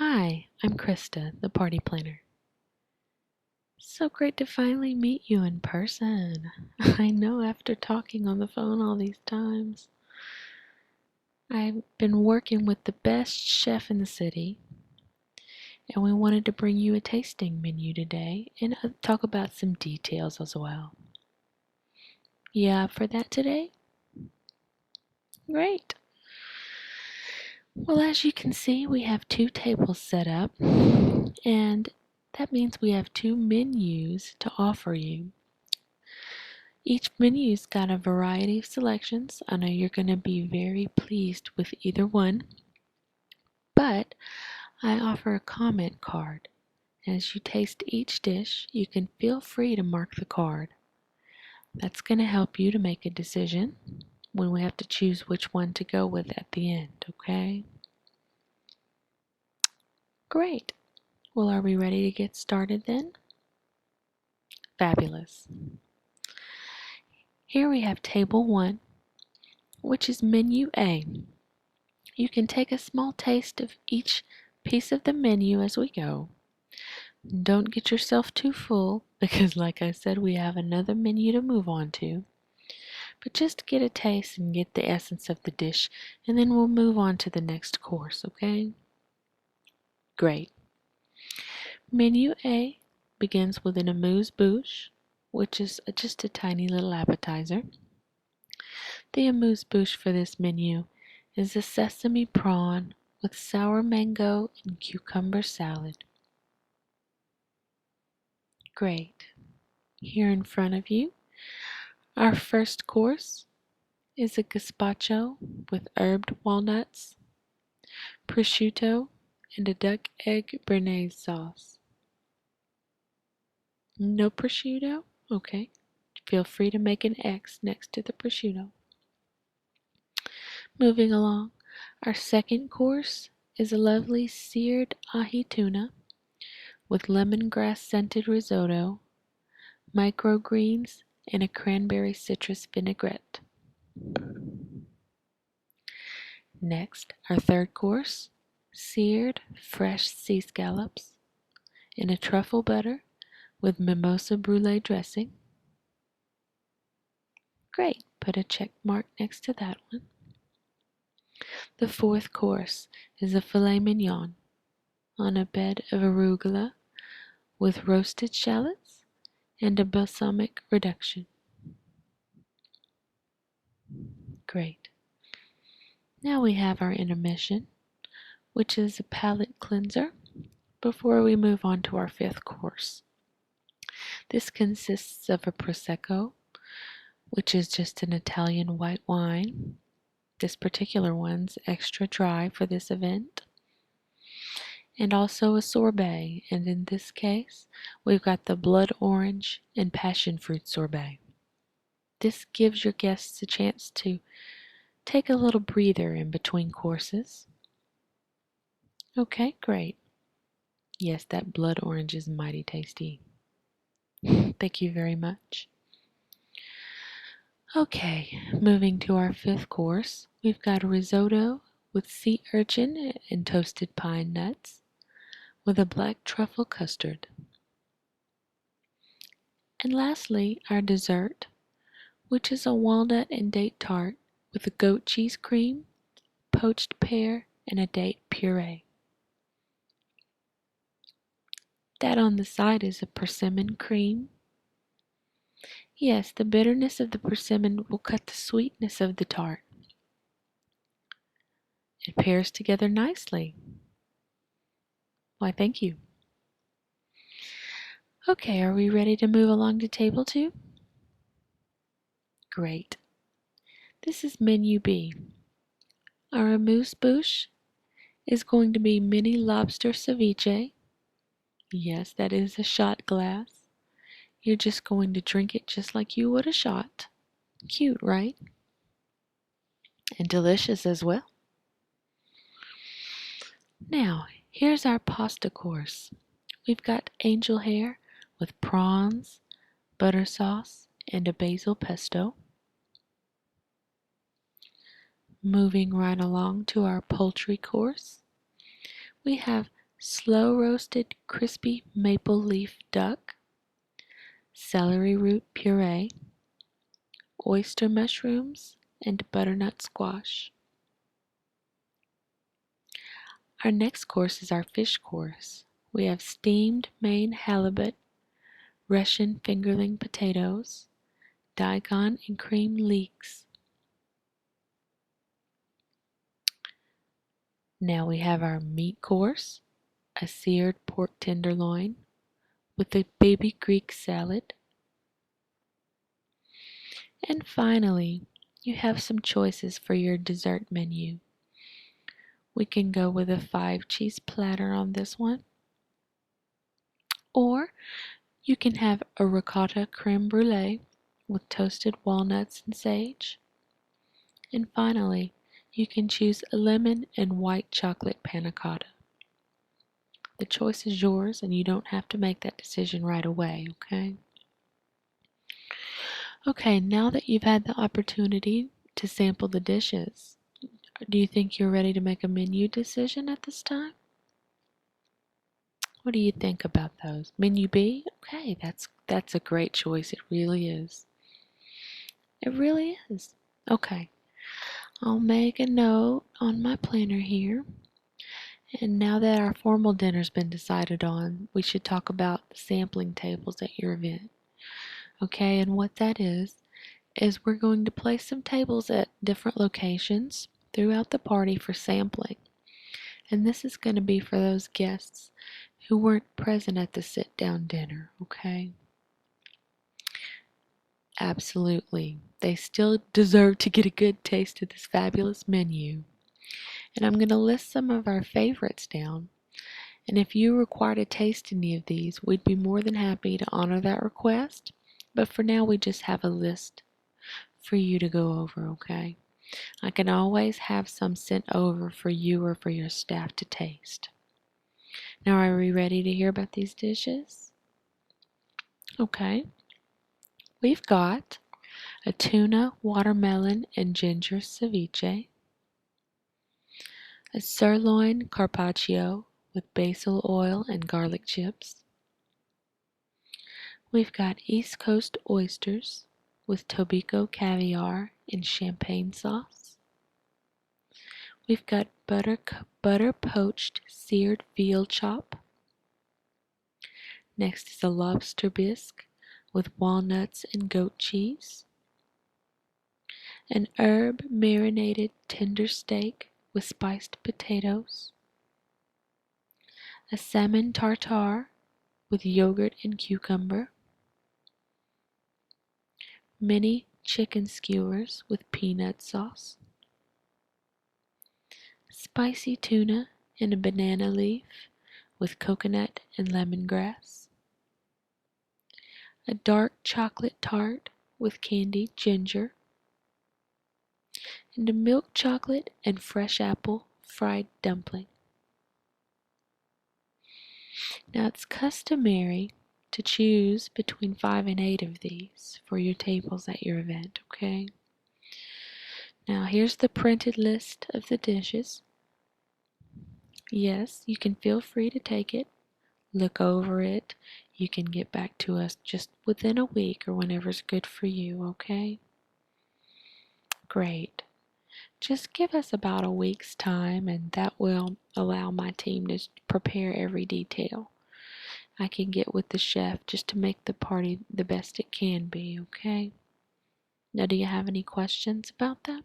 Hi, I'm Krista, the party planner. So great to finally meet you in person. I know after talking on the phone all these times. I've been working with the best chef in the city, and we wanted to bring you a tasting menu today and talk about some details as well. Yeah, for that today? Great. Well, as you can see, we have 2 tables set up, and that means we have 2 menus to offer you. Each menu's got a variety of selections. I know you're going to be very pleased with either one, but I offer a comment card. As you taste each dish, you can feel free to mark the card. That's going to help you to make a decision when we have to choose which one to go with at the end, okay? Great. Well, are we ready to get started then? Fabulous. Here we have table 1, which is menu A. You can take a small taste of each piece of the menu as we go. Don't get yourself too full because, like I said, we have another menu to move on to. But just get a taste and get the essence of the dish, and then we'll move on to the next course, okay? Great. Menu A begins with an amuse-bouche, which is just a tiny little appetizer. The amuse-bouche for this menu is a sesame prawn with sour mango and cucumber salad. Great. Here in front of you, our first course is a gazpacho with herbed walnuts, prosciutto, and a duck egg béarnaise sauce. No prosciutto? Okay. Feel free to make an X next to the prosciutto. Moving along, our second course is a lovely seared ahi tuna with lemongrass scented risotto, microgreens, and a cranberry citrus vinaigrette. Next, our third course, seared fresh sea scallops in a truffle butter with mimosa brulee dressing. Great, put a check mark next to that one. The fourth course is a filet mignon on a bed of arugula with roasted shallots and a balsamic reduction. Great. Now we have our intermission, which is a palate cleanser before we move on to our fifth course. This consists of a Prosecco, which is just an Italian white wine. This particular one's extra dry for this event. And also a sorbet, and in this case, we've got the blood orange and passion fruit sorbet. This gives your guests a chance to take a little breather in between courses. Okay, great. Yes, that blood orange is mighty tasty. Thank you very much. Okay, moving to our fifth course, we've got a risotto with sea urchin and toasted pine nuts with a black truffle custard. And lastly, our dessert, which is a walnut and date tart with a goat cheese cream, poached pear, and a date puree. That on the side is a persimmon cream. Yes, the bitterness of the persimmon will cut the sweetness of the tart. It pairs together nicely. Why, thank you. Okay, are we ready to move along to table 2? Great. This is menu B. Our amuse-bouche is going to be mini lobster ceviche. Yes, that is a shot glass. You're just going to drink it just like you would a shot. Cute, right? And delicious as well. Now, here's our pasta course. We've got angel hair with prawns, butter sauce, and a basil pesto. Moving right along to our poultry course, we have slow roasted crispy maple leaf duck, celery root puree, oyster mushrooms, and butternut squash. Our next course is our fish course. We have steamed Maine halibut, Russian fingerling potatoes, daikon and cream leeks. Now we have our meat course, a seared pork tenderloin with a baby Greek salad. And finally, you have some choices for your dessert menu. We can go with a 5-cheese platter on this one, or you can have a ricotta creme brulee with toasted walnuts and sage. And finally, you can choose a lemon and white chocolate panna cotta. The choice is yours, and you don't have to make that decision right away, okay? Okay, now that you've had the opportunity to sample the dishes, do you think you're ready to make a menu decision at this time? What do you think about those? Menu B? Okay, that's a great choice. It really is. It really is. Okay, I'll make a note on my planner here. And now that our formal dinner's been decided on, we should talk about the sampling tables at your event. Okay, and what that is we're going to place some tables at different locations throughout the party for sampling. And this is going to be for those guests who weren't present at the sit-down dinner, okay? Absolutely. They still deserve to get a good taste of this fabulous menu. And I'm going to list some of our favorites down. And if you require to taste any of these, we'd be more than happy to honor that request. But for now, we just have a list for you to go over, okay? I can always have some sent over for you or for your staff to taste. Now, are we ready to hear about these dishes? Okay. We've got a tuna, watermelon, and ginger ceviche, a sirloin carpaccio with basil oil and garlic chips. We've got East Coast oysters with Tobiko caviar and champagne sauce. We've got butter poached seared veal chop. Next is a lobster bisque with walnuts and goat cheese. An herb marinated tender steak with spiced potatoes. A salmon tartare with yogurt and cucumber. Mini chicken skewers with peanut sauce. Spicy tuna in a banana leaf with coconut and lemongrass. A dark chocolate tart with candied ginger. And a milk chocolate and fresh apple fried dumpling. Now it's customary to choose between 5 and 8 of these for your tables at your event, okay? Now here's the printed list of the dishes. Yes, you can feel free to take it, look over it. You can get back to us just within a week or whenever's good for you, okay? Great. Just give us about a week's time, and that will allow my team to prepare every detail. I can get with the chef just to make the party the best it can be, okay? Now, do you have any questions about that?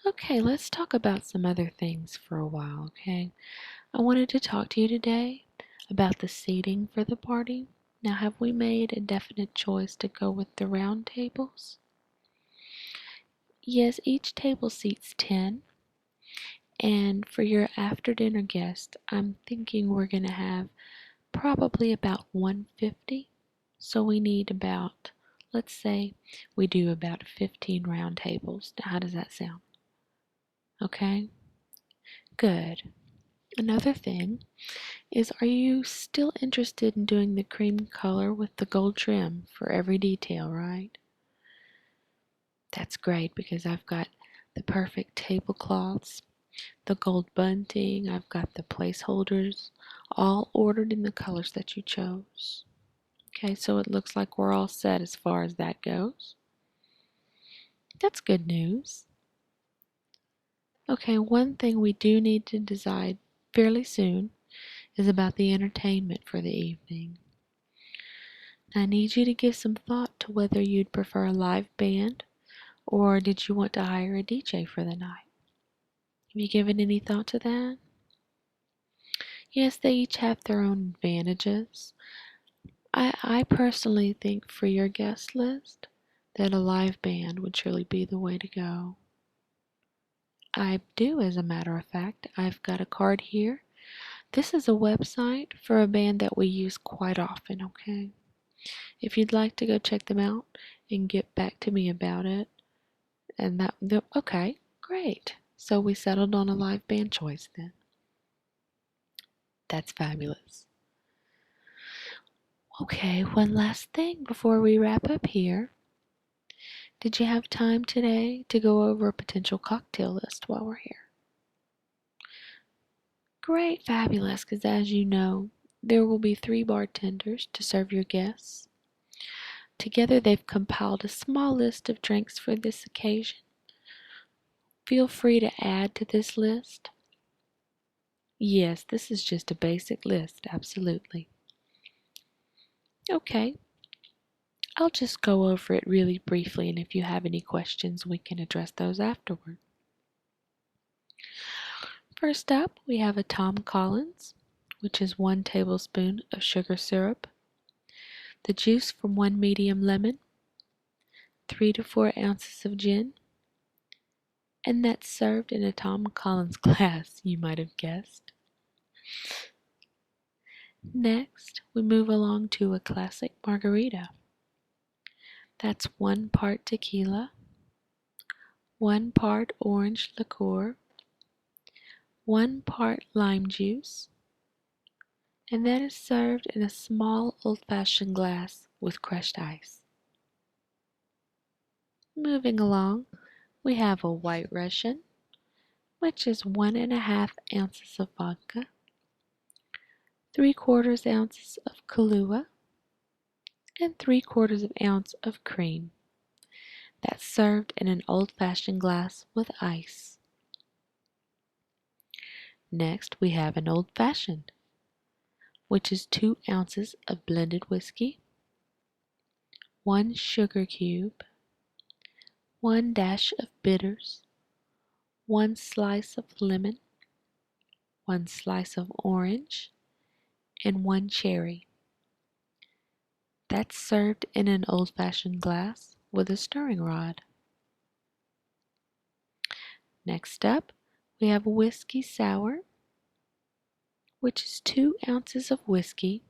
Okay, let's talk about some other things for a while, okay? I wanted to talk to you today about the seating for the party. Now, have we made a definite choice to go with the round tables? Yes, each table seats 10. And for your after dinner guest, I'm thinking we're going to have probably about 150. So we need about, let's say we do about 15 round tables. Now, how does that sound? Okay, good. Another thing is, are you still interested in doing the cream color with the gold trim for every detail, right? That's great, because I've got the perfect tablecloths the gold bunting. I've got the placeholders all ordered in the colors that you chose. Okay, so it looks like we're all set as far as that goes. That's good news. Okay, one thing we do need to decide fairly soon is about the entertainment for the evening. I need you to give some thought to whether you'd prefer a live band or did you want to hire a DJ for the night? Have you given any thought to that? Yes, they each have their own advantages. I personally think for your guest list that a live band would surely be the way to go. I do, as a matter of fact. I've got a card here. This is a website for a band that we use quite often, okay? If you'd like to go check them out and get back to me about it, okay, great. So we settled on a live band choice then. That's fabulous. Okay, one last thing before we wrap up here. Did you have time today to go over a potential cocktail list while we're here? Great, fabulous, because as you know, there will be 3 bartenders to serve your guests. Together they've compiled a small list of drinks for this occasion. Feel free to add to this list. Yes, this is just a basic list, absolutely. Okay, I'll just go over it really briefly, and if you have any questions, we can address those afterward. First up, we have a Tom Collins, which is 1 tablespoon of sugar syrup, the juice from 1 medium lemon, 3 to 4 ounces of gin, and that's served in a Tom Collins glass, you might have guessed. Next, we move along to a classic margarita. That's 1 part tequila, 1 part orange liqueur, 1 part lime juice, and that is served in a small old-fashioned glass with crushed ice. Moving along, we have a White Russian, which is 1½ ounces of vodka, 3/4 ounces of Kahlua, and 3/4 ounce of cream. That's served in an old-fashioned glass with ice. Next, we have an old-fashioned, which is 2 ounces of blended whiskey, 1 sugar cube, 1 dash of bitters, 1 slice of lemon, 1 slice of orange, and 1 cherry. That's served in an old-fashioned glass with a stirring rod. Next up, we have whiskey sour, which is 2 ounces of whiskey,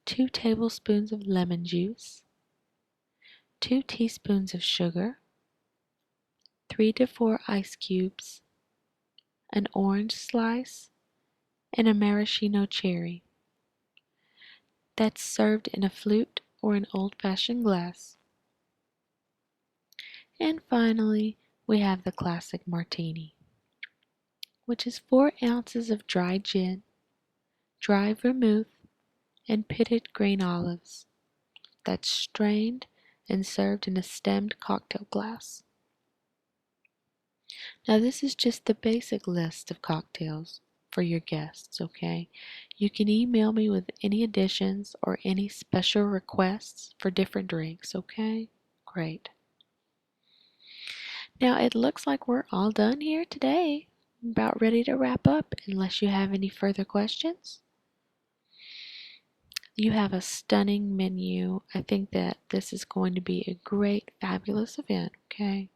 2 tablespoons of lemon juice, 2 teaspoons of sugar, 3 to 4 ice cubes, an orange slice, and a maraschino cherry. That's served in a flute or an old-fashioned glass. And finally, we have the classic martini, which is 4 ounces of dry gin, dry vermouth, and pitted green olives. That's strained and served in a stemmed cocktail glass. Now this is just the basic list of cocktails for your guests, okay? You can email me with any additions or any special requests for different drinks, okay? Great. Now it looks like we're all done here today. About ready to wrap up unless you have any further questions. You have a stunning menu. I think that this is going to be a great, fabulous event, okay?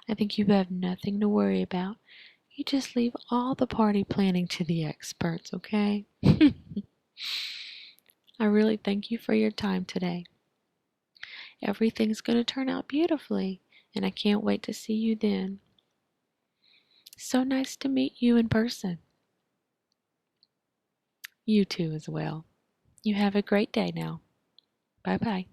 I think you have nothing to worry about. You just leave all the party planning to the experts, okay? I really thank you for your time today. Everything's going to turn out beautifully, and I can't wait to see you then. So nice to meet you in person. You too as well. You have a great day now. Bye-bye.